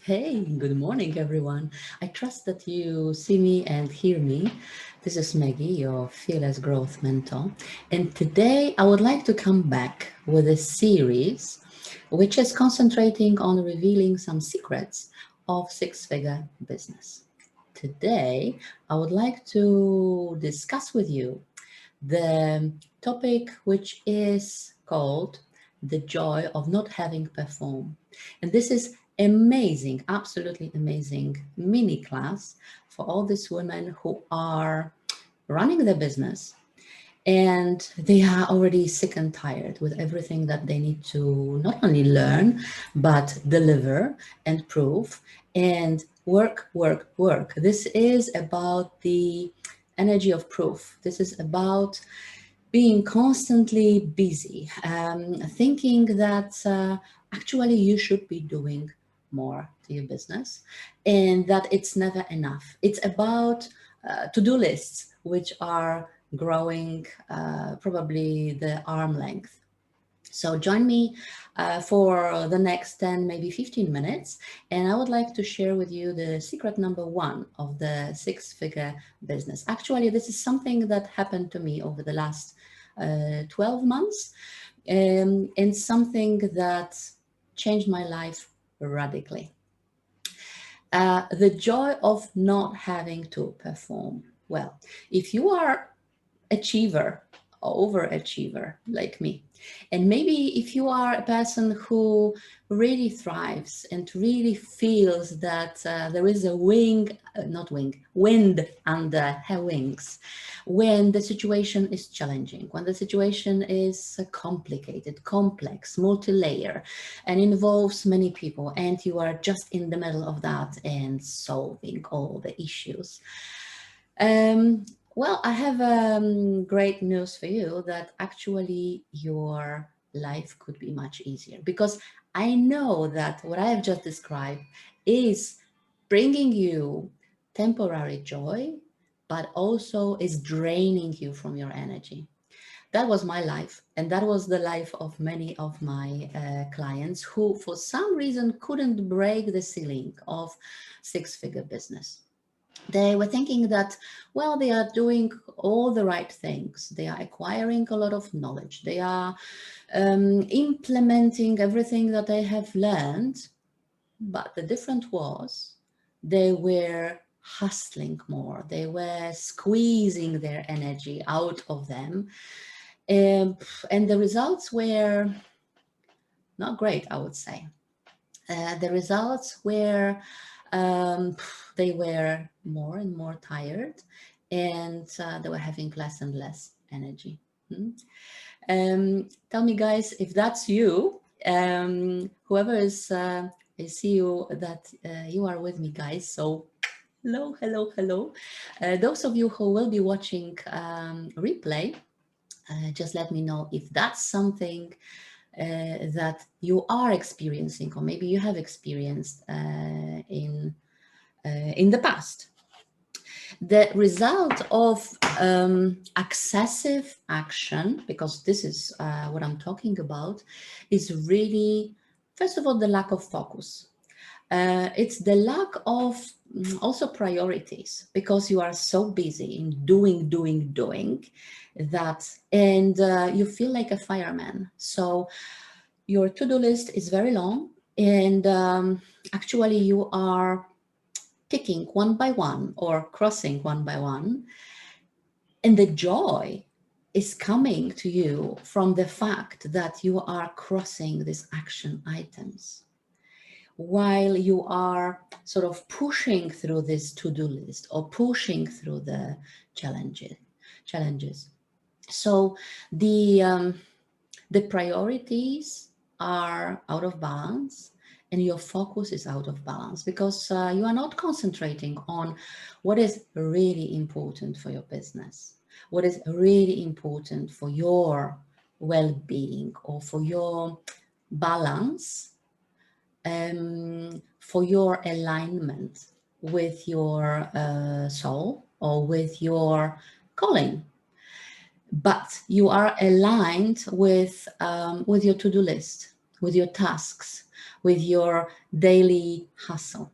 Hey, good morning, everyone. I trust that you see me and hear me. This is Maggie, your Fearless Growth Mentor. And today I would like to come back with a series which is concentrating on revealing some secrets of six-figure business. Today, I would like to discuss with you the topic which is called the joy of not having performed. And this is amazing, absolutely amazing mini class for all these women who are running their business and they are already sick and tired with everything that they need to not only learn but deliver and prove and work. This is about the energy of proof. This is about being constantly busy, thinking that actually you should be doing more to your business and that it's never enough. It's about to-do lists, which are growing probably the arm length. So join me for the next 10, maybe 15 minutes. And I would like to share with you the secret number one of the six-figure business. Actually, this is something that happened to me over the last 12 months and something that changed my life radically. The joy of not having to perform. Well, if you are achiever, overachiever like me. And maybe if you are a person who really thrives and really feels that there is a wind under her wings, when the situation is challenging, when the situation is complicated, complex, multi-layer, and involves many people, and you are just in the middle of that and solving all the issues. Um, well, I have great news for you that actually your life could be much easier because I know that what I have just described is bringing you temporary joy, but also is draining you from your energy. That was my life, and that was the life of many of my clients who, for some reason, couldn't break the ceiling of six-figure business. They were thinking that, well, they are doing all the right things. They are acquiring a lot of knowledge. They are implementing everything that they have learned. But the difference was they were hustling more. They were squeezing their energy out of them. Um, and the results were not great, I would say. The results were um, they were more and more tired and they were having less and less energy. Hmm? Tell me, guys, if that's you, whoever is, I see you that you are with me, guys. So hello, hello, hello. Those of you who will be watching replay, just let me know if that's something that you are experiencing, or maybe you have experienced in the past. The result of excessive action, because this is what I'm talking about, is really, first of all, the lack of focus. It's the lack of also priorities because you are so busy in doing that, and you feel like a fireman. So your to-do list is very long, and actually you are ticking one by one or crossing one by one, and the joy is coming to you from the fact that you are crossing these action items while you are sort of pushing through this to-do list or pushing through the challenges. So the priorities are out of balance and your focus is out of balance because you are not concentrating on what is really important for your business, what is really important for your well-being or for your balance, for your alignment with your soul or with your calling. But you are aligned with your to-do list, with your tasks, with your daily hustle.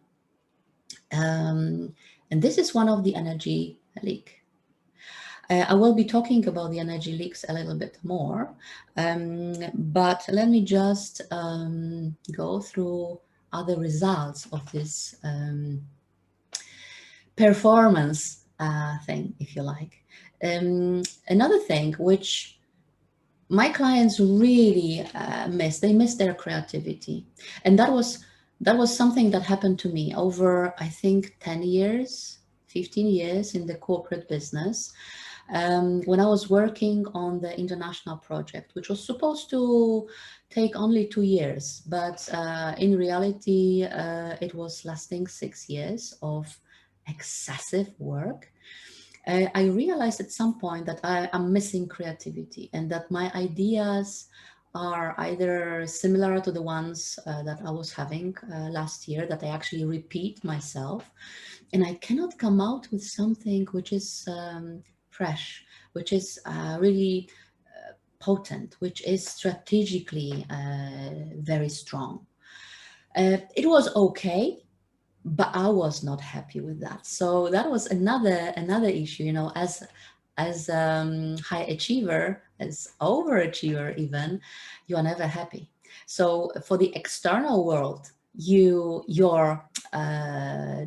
And this is one of the energy leak. I will be talking about the energy leaks a little bit more, but let me just go through other results of this performance thing, if you like. Another thing which my clients really they miss their creativity, and that was something that happened to me over, I think, 10 years, 15 years in the corporate business. When I was working on the international project, which was supposed to take only 2 years, but in reality, it was lasting 6 years of excessive work. I realized at some point that I am missing creativity and that my ideas are either similar to the ones that I was having last year, that I actually repeat myself, and I cannot come out with something which is fresh, which is really potent, which is strategically very strong. It was okay, but I was not happy with that. So that was another issue, as high achiever, as overachiever even, you are never happy. So for the external world, your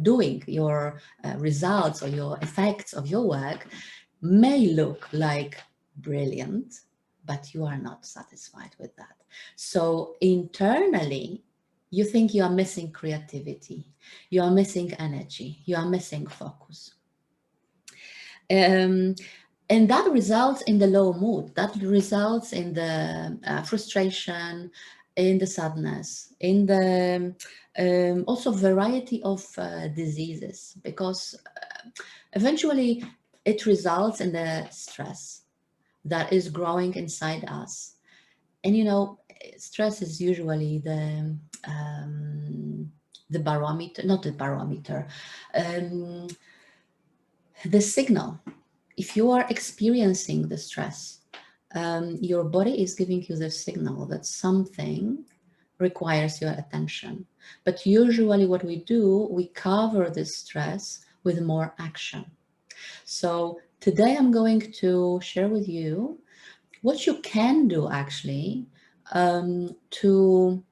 doing, your results or your effects of your work may look like brilliant, but you are not satisfied with that. So internally, you think you are missing creativity, you are missing energy, you are missing focus. And that results in the low mood, that results in the frustration, in the sadness, in the also variety of diseases, because eventually it results in the stress that is growing inside us. And stress is usually the barometer, not the barometer, the signal. If you are experiencing the stress, your body is giving you the signal that something requires your attention. But usually what we do, we cover this stress with more action. So today I'm going to share with you what you can do actually to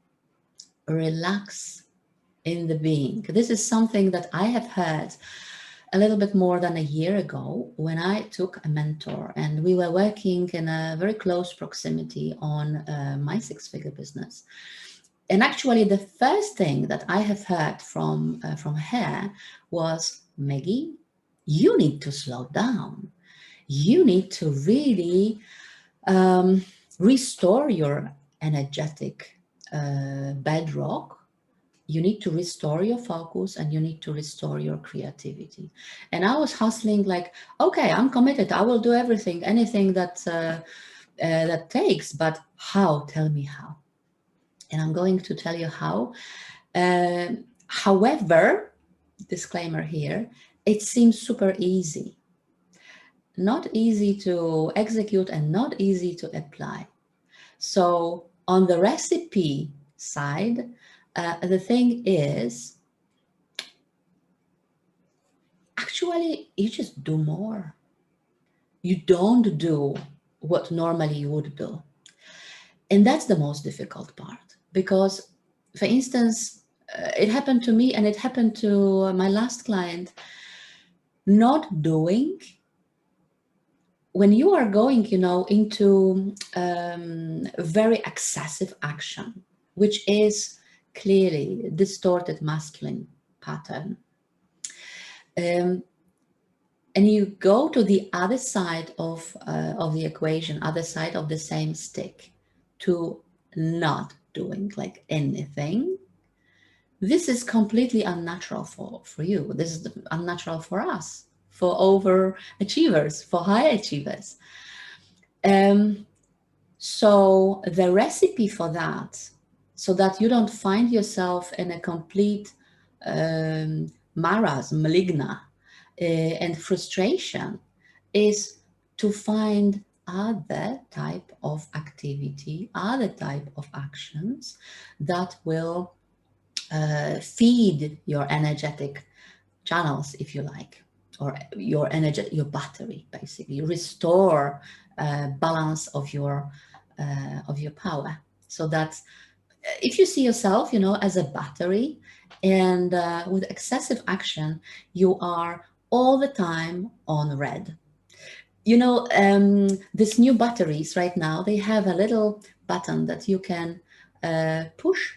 relax in the being. This is something that I have heard a little bit more than a year ago when I took a mentor and we were working in a very close proximity on my six-figure business. And actually the first thing that I have heard from her was, Maggie, you need to slow down. You need to really restore your energetic bedrock. You need to restore your focus and you need to restore your creativity. And I was hustling like, okay, I'm committed. I will do everything, anything that that takes, but how? Tell me how. And I'm going to tell you how. However, disclaimer here, it seems super easy. Not easy to execute and not easy to apply. So on the recipe side, the thing is, actually, you just do more. You don't do what normally you would do. And that's the most difficult part. Because, for instance, it happened to me and it happened to my last client. Not doing, when you are going, into very excessive action, which is clearly distorted masculine pattern, and you go to the other side of the equation, other side of the same stick, to not doing like anything, this is completely unnatural for you. This is unnatural for us, for overachievers, for high achievers. So the recipe for that, so that you don't find yourself in a complete marasm, maligna, and frustration, is to find other type of activity, other type of actions that will feed your energetic channels, if you like, or your energy, your battery, basically restore balance of your power. So that's, if you see yourself, as a battery, and with excessive action, you are all the time on red. These new batteries right now, they have a little button that you can push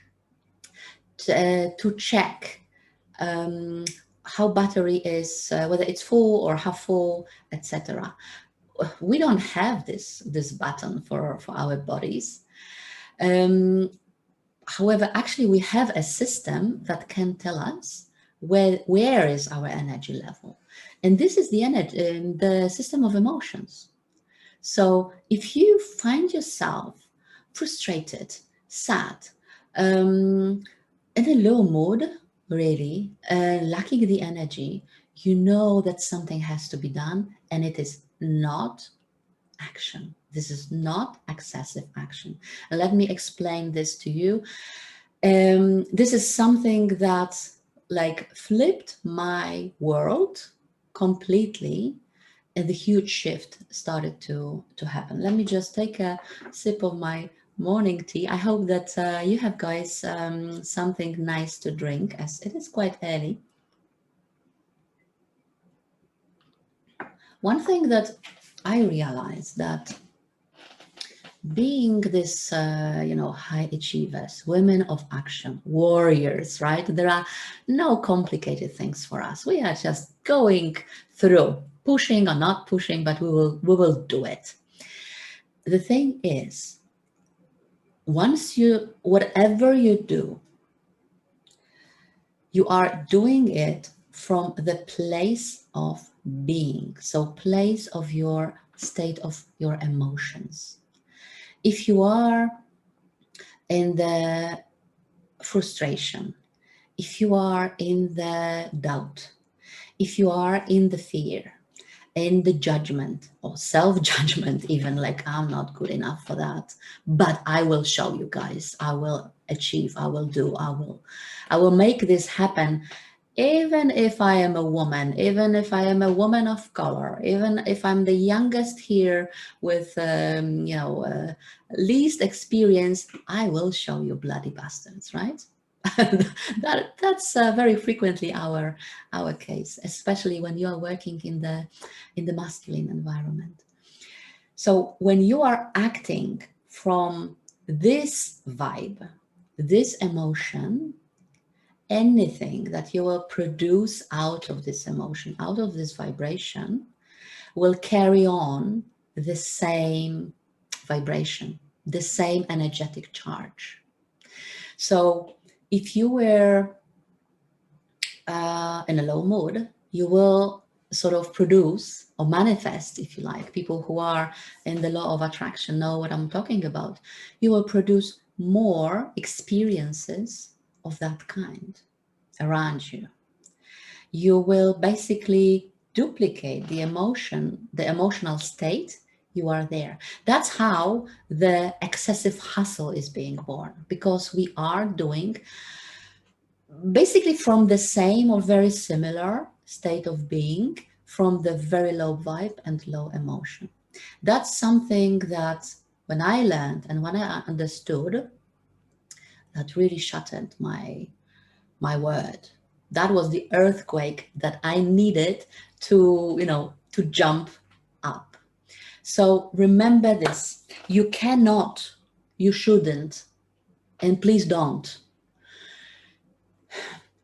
to check um, how battery is, whether it's full or half full, etc. We don't have this button for our bodies. Um, However, actually, we have a system that can tell us where is our energy level, and this is the system of emotions. So if you find yourself frustrated, sad, um, in a low mood, really, lacking the energy, you know that something has to be done, and it is not action. This is not excessive action. And let me explain this to you. This is something that like flipped my world completely, and the huge shift started to happen. Let me just take a sip of my morning tea. I hope that you have, guys, something nice to drink, as it is quite early. One thing that I realized, that being this, high achievers, women of action, warriors, right? There are no complicated things for us. We are just going through, pushing or not pushing, but we will do it. The thing is, whatever you do, you are doing it from the place of being. So place of your state of your emotions. If you are in the frustration, if you are in the doubt, if you are in the fear, in the judgment or self-judgment, even, like, I'm not good enough for that, but I will show you guys, I will achieve, I will make this happen, even if I am a woman, even if I am a woman of color, even if I'm the youngest here with least experience, I will show you, bloody bastards, right? That's very frequently our case, especially when you are working in the masculine environment. So when you are acting from this vibe, this emotion, anything that you will produce out of this emotion, out of this vibration, will carry on the same vibration, the same energetic charge. So if you were in a low mood, you will sort of produce or manifest, if you like. People who are in the law of attraction know what I'm talking about. You will produce more experiences of that kind around you. You will basically duplicate the emotion, the emotional state you are there. That's how the excessive hustle is being born, because we are doing basically from the same or very similar state of being, from the very low vibe and low emotion. That's something that when I learned and when I understood, that really shattered my word. That was the earthquake that I needed to jump up. So remember this: you cannot, you shouldn't, and please don't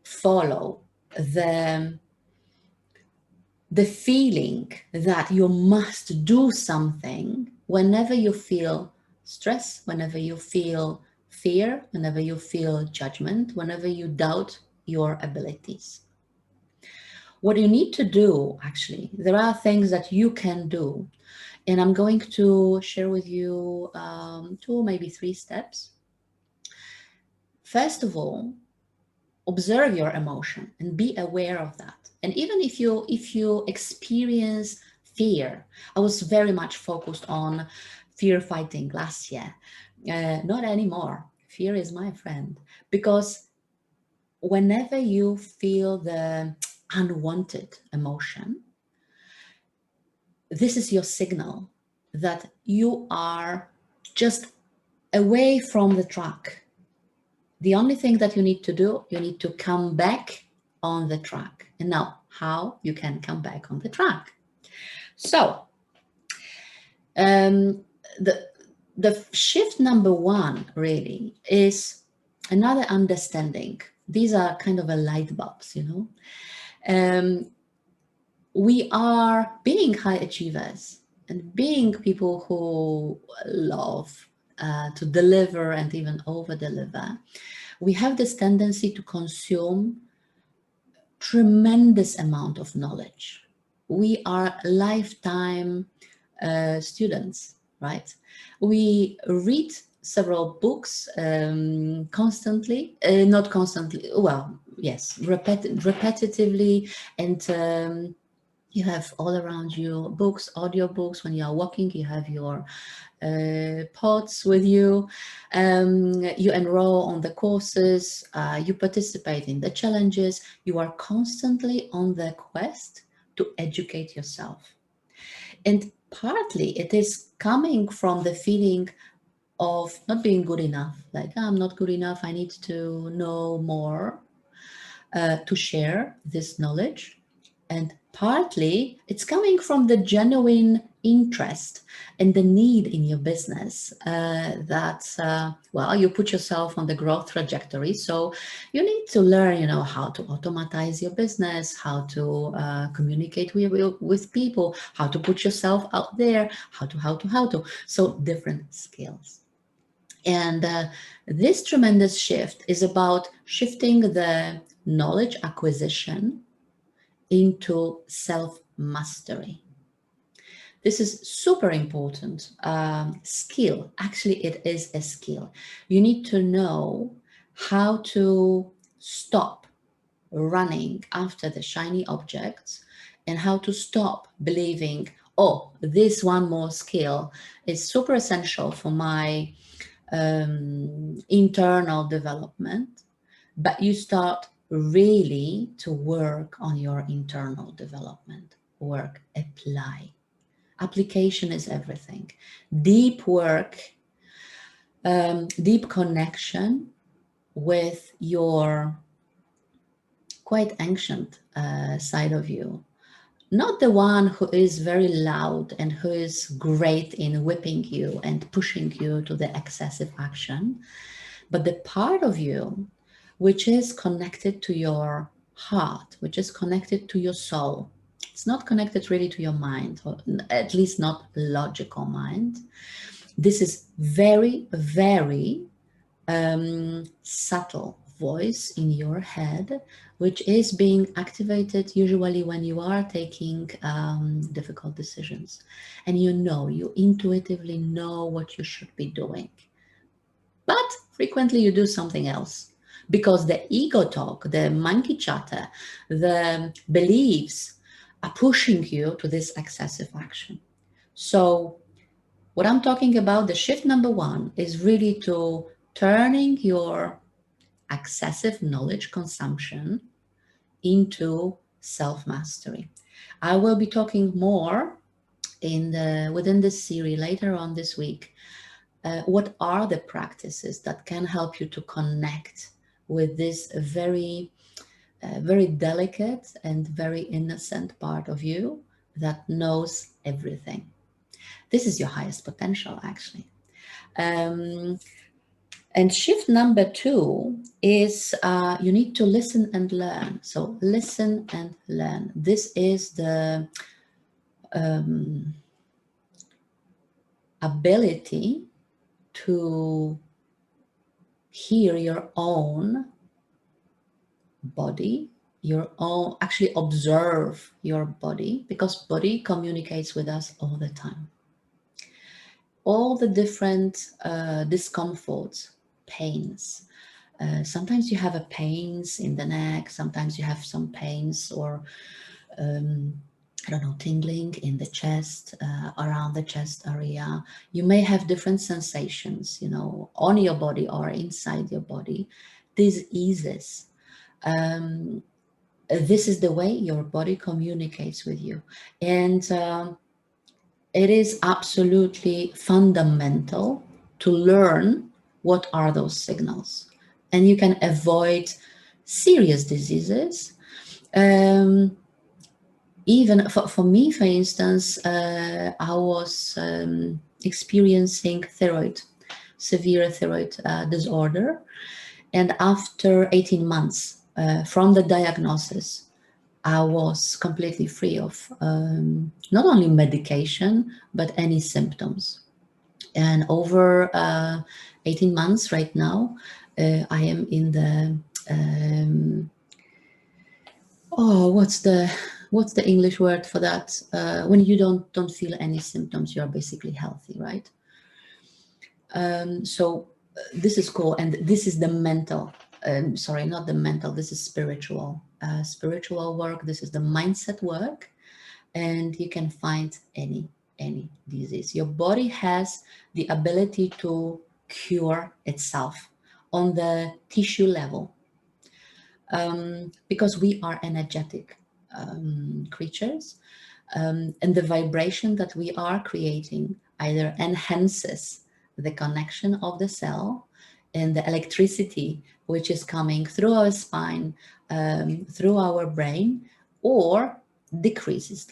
follow the feeling that you must do something whenever you feel stress, whenever you feel fear, whenever you feel judgment, whenever you doubt your abilities. What you need to do, actually, there are things that you can do. And I'm going to share with you two, maybe three steps. First of all, observe your emotion and be aware of that. And even if you experience fear. I was very much focused on fear fighting last year. Not anymore. Fear is my friend, because whenever you feel the unwanted emotion, this is your signal that you are just away from the track. The only thing that you need to do, you need to come back on the track. And now, how you can come back on the track? So, the shift number one really is another understanding. These are kind of a light bulbs, you know. We are being high achievers and being people who love to deliver and even over deliver. We have this tendency to consume tremendous amount of knowledge. We are lifetime students, right? We read several books constantly, not constantly, well, yes, repetitively, and you have all around you books, audio books. When you are walking, you have your pods with you. You enroll on the courses, you participate in the challenges. You are constantly on the quest to educate yourself. And partly it is coming from the feeling of not being good enough, like, "Oh, I'm not good enough, I need to know more to share this knowledge." And partly it's coming from the genuine interest and the need in your business that, well, you put yourself on the growth trajectory. So you need to learn, you know, how to automatize your business, how to communicate with people, how to put yourself out there, how to. So different skills. And this tremendous shift is about shifting the knowledge acquisition into self-mastery. This is super important skill. Actually, it is a skill. You need to know how to stop running after the shiny objects and how to stop believing, oh, this one more skill is super essential for my internal development, but you start really to work on your internal development. Work, apply. Application is everything. Deep work, deep connection with your quite ancient side of you. Not the one who is very loud and who is great in whipping you and pushing you to the excessive action, but the part of you which is connected to your heart, which is connected to your soul. It's not connected really to your mind, or at least not logical mind. This is very, very subtle voice in your head, which is being activated usually when you are taking difficult decisions. And you intuitively know what you should be doing. But frequently you do something else because the ego talk, the monkey chatter, the beliefs are pushing you to this excessive action. So what I'm talking about, the shift number one, is really to turning your excessive knowledge consumption into self-mastery. I will be talking more within this series later on this week. What are the practices that can help you to connect with this very delicate and very innocent part of you that knows everything? This is your highest potential, actually. Um, and shift number two is you need to listen and learn. So listen and learn. This is the ability to hear your own body, your own, actually observe your body, because body communicates with us all the time. All the different discomforts, pains. Sometimes you have a pains in the neck, sometimes you have some pains or I don't know, tingling in the chest, around the chest area. You may have different sensations, you know, on your body or inside your body. This eases. This is the way your body communicates with you. And it is absolutely fundamental to learn what are those signals. And you can avoid serious diseases. Even for me, for instance, I was experiencing severe thyroid disorder. And after 18 months from the diagnosis, I was completely free of not only medication, but any symptoms. And over 18 months right now, I am in the what's the English word for that? When you don't feel any symptoms, you're basically healthy, right? So this is cool, and this is the mental. Sorry, not the mental. This is spiritual work. This is the mindset work, and you can find any disease. Your body has the ability to cure itself on the tissue level, because we are energetic creatures, and the vibration that we are creating either enhances the connection of the cell and the electricity which is coming through our spine, through our brain, or decreases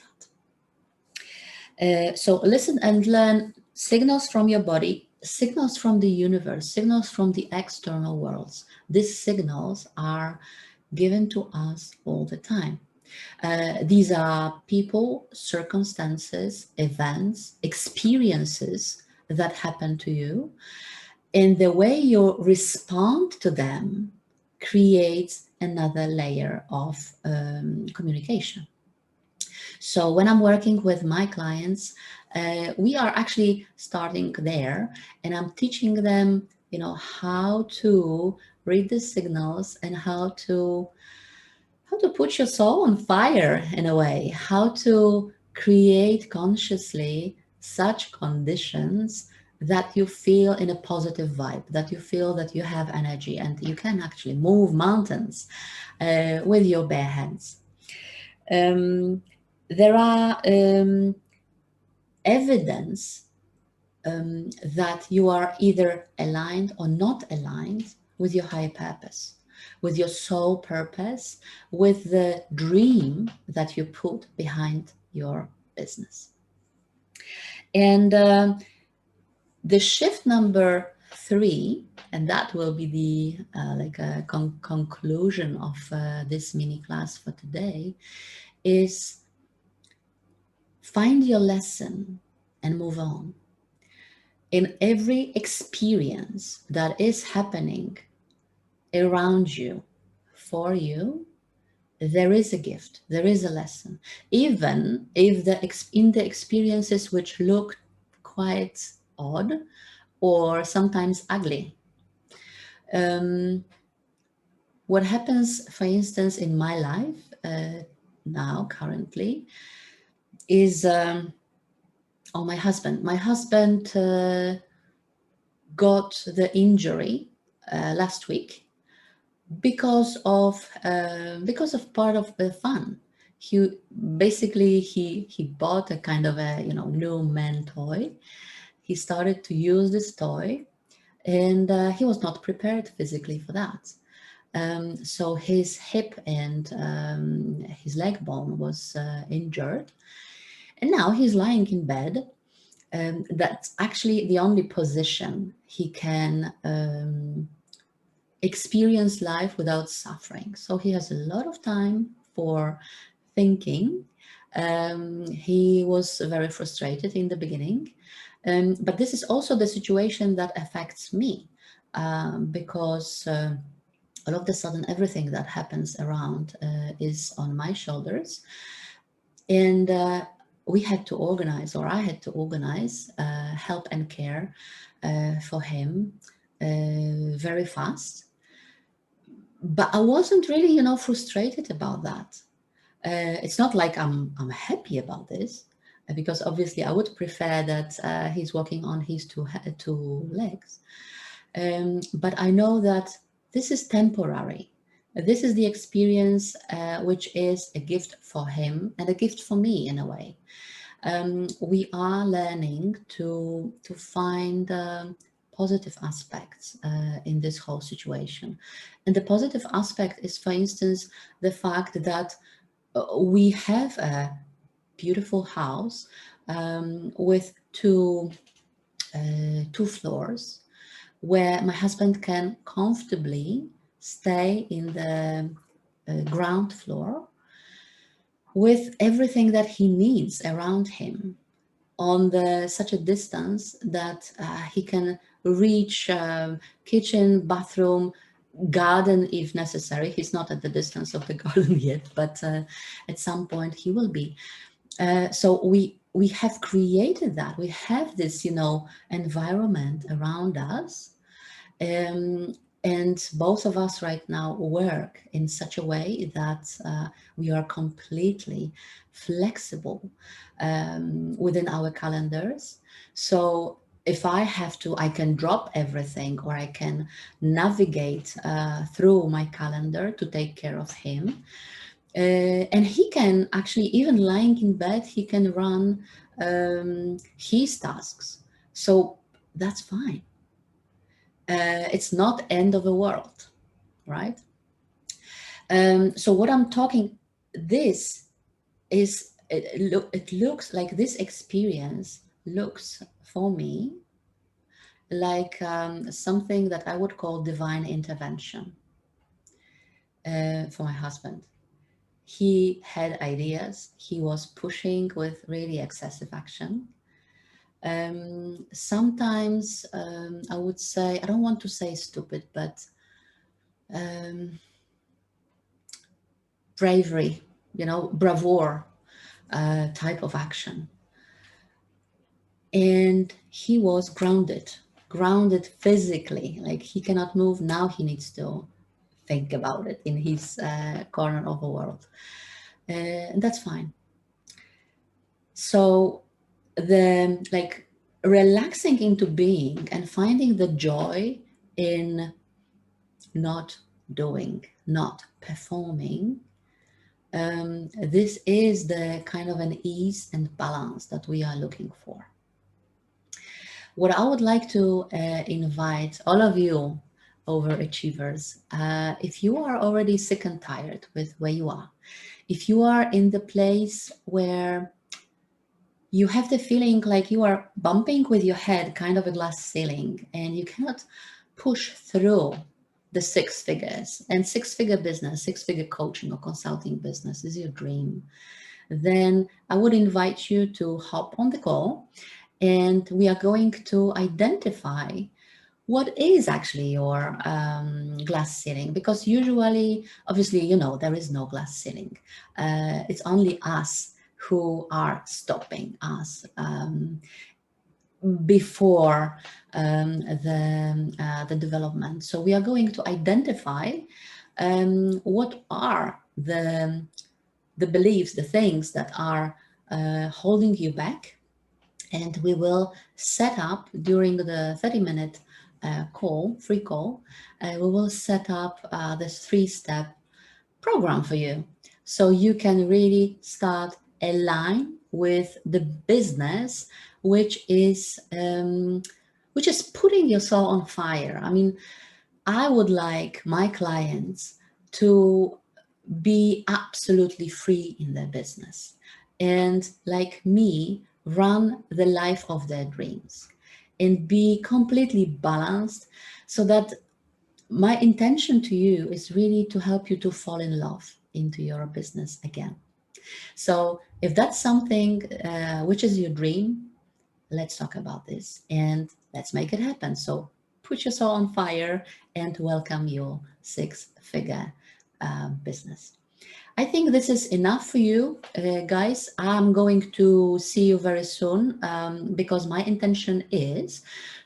that. So listen and learn signals from your body, signals from the universe, signals from the external worlds. These signals are given to us all the time. These are people, circumstances, events, experiences that happen to you. And the way you respond to them creates another layer of communication. So when I'm working with my clients, we are actually starting there, and I'm teaching them, you know, how to read the signals and how to put your soul on fire in a way, how to create consciously such conditions that you feel in a positive vibe, that you feel that you have energy and you can actually move mountains with your bare hands. There are evidence that you are either aligned or not aligned with your higher purpose, with your soul purpose, with the dream that you put behind your business. And the shift number 3, and that will be the like a conclusion of this mini class for today, is find your lesson and move on. In every experience that is happening around you, for you, there is a gift, there is a lesson. Even if in the experiences which look quite odd or sometimes ugly. What happens, for instance, in my life now, currently, is my husband. My husband got the injury last week because of part of the fun. He bought a kind of a new man toy. He started to use this toy, and he was not prepared physically for that. So his hip and his leg bone was injured, and now he's lying in bed. That's actually the only position he can experience life without suffering. So he has a lot of time for thinking. He was very frustrated in the beginning, but this is also the situation that affects me, because all of a sudden everything that happens around is on my shoulders. And we had to organize, or I had to organize, help and care for him very fast. But I wasn't really, frustrated about that. It's not like I'm happy about this, because obviously I would prefer that he's walking on his two legs. But I know that this is temporary. This is the experience which is a gift for him and a gift for me in a way. We are learning to find positive aspects in this whole situation. And the positive aspect is, for instance, the fact that we have a beautiful house with two floors where my husband can comfortably stay in the ground floor with everything that he needs around him on the such a distance that he can reach kitchen, bathroom, garden if necessary. He's not at the distance of the garden yet, but at some point he will be. So we have created that. We have this, environment around us. Um, and both of us right now work in such a way that we are completely flexible within our calendars. So if I have to, I can drop everything, or I can navigate through my calendar to take care of him. And he can actually, even lying in bed, he can run his tasks. So that's fine. It's not end of the world, right? So what I'm talking, this is, it looks like, this experience looks for me like something that I would call divine intervention for my husband. He had ideas, he was pushing with really excessive action. Sometimes I would say, I don't want to say stupid, but um, bravery, bravura type of action. And he was grounded physically, like he cannot move. Now he needs to think about it in his corner of the world. And that's fine. So the like relaxing into being and finding the joy in not doing, not performing, this is the kind of an ease and balance that we are looking for. What I would like to invite all of you overachievers, if you are already sick and tired with where you are, if you are in the place where you have the feeling like you are bumping with your head kind of a glass ceiling and you cannot push through the six figures, and six-figure business, six-figure coaching or consulting business is your dream, then I would invite you to hop on the call, and we are going to identify what is actually your glass ceiling. Because usually, obviously, there is no glass ceiling. It's only us who are stopping us before the development. So we are going to identify what are the beliefs, the things that are holding you back, and we will set up during the 30-minute free call, we will set up this 3-step program for you, so you can really start align with the business which is putting your soul on fire. I mean, I would like my clients to be absolutely free in their business and, like me, run the life of their dreams and be completely balanced, so that my intention to you is really to help you to fall in love into your business again. So if that's something which is your dream, let's talk about this and let's make it happen. So put your soul on fire and welcome your six-figure business. I think this is enough for you, guys. I'm going to see you very soon, because my intention is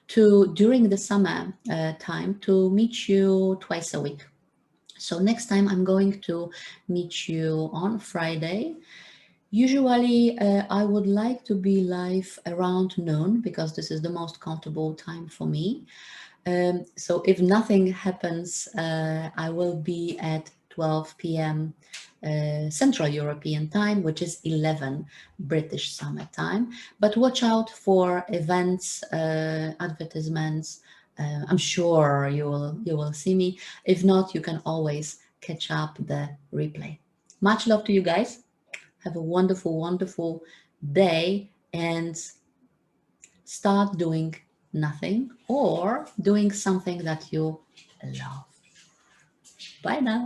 to, during the summer time, to meet you twice a week. So next time I'm going to meet you on Friday. Usually, I would like to be live around noon because this is the most comfortable time for me. So if nothing happens, I will be at 12 p.m. Central European time, which is 11 British Summer Time. But watch out for events, advertisements. I'm sure you will see me. If not, you can always catch up the replay. Much love to you guys. Have a wonderful, wonderful day and start doing nothing or doing something that you love. Bye now.